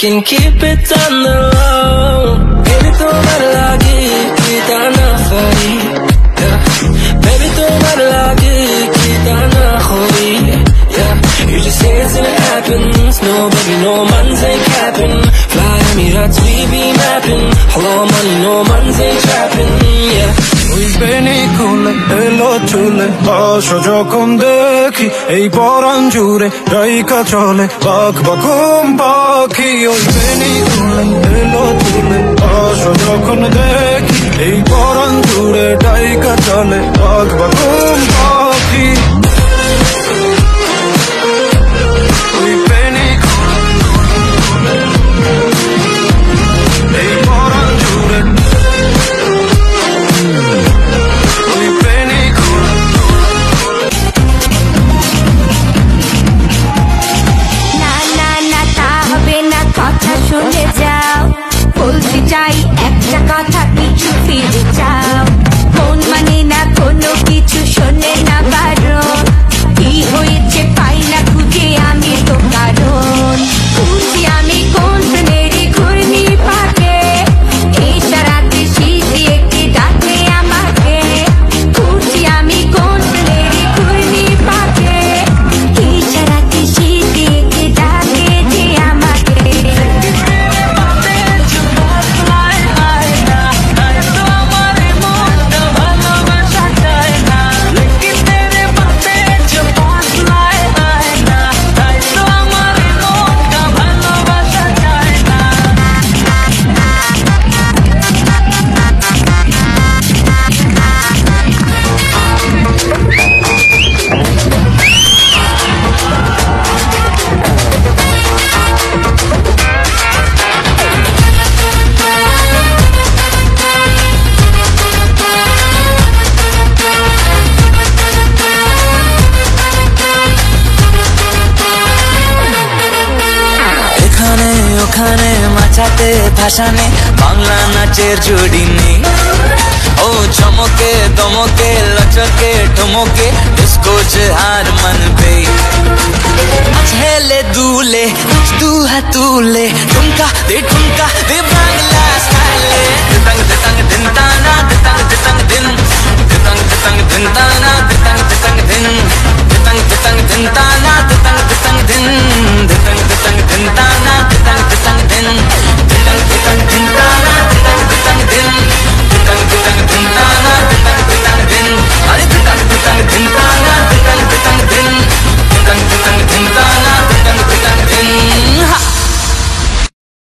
can keep it on the low. Baby, तुम्हारे लागे कितना ना खोई, baby, तुम्हारे लागे कितना ना खोई. You just say it and it happens. No, baby, no man's ain't capping. Fly Emirates, we be mapping. Hello, money, no man's ain't trapping. ওই বেনি খুলে এলো চুলে আশা যখন দেখি এই পরাণ জুড়ে রাইকা চলে বাক বাকুম পাখি. ওই বেনি খুলে এলো চুলে আশা যখন দেখি এই পরাণ জুড়ে রাইকা চলে বাক বাকুম পাখি. শুনে যাও, বলতে চাই একটা কথা, কিছু ফিরে চাও. মন মানে না কোনো কিছু, শোনে না বারণ. কি হয়েছে পাই না খুঁজে আমি তো কারণ. খুঁজি আমি কোন প্রেমের ঘূর্ণি পাকে, ইশারাতে শিশি একটি ডাকে আমাকে. খুঁজি আমি কোন প্রেমের ঘূর্ণি পাকে, ইশারাতে শিশি একটি ডাকে যে আমাকে. ওখানে মাচাতে ভাসানে বাংলা নাচের জুড়ি নেই. ও চমকে দমকে লচকে ঠমকে ডিস্কো হার মানবে. হেলে দুলে দু হাত তুলে ঠুমকা দে বাংলা স্টাইলে. দিতাং দিতাং দিন তানা দিতাং দিতাং দিন, দিতাং দিতাং দিন তানা দিতাং দিতাং দিন, দিতাং দিতাং দিন তানা.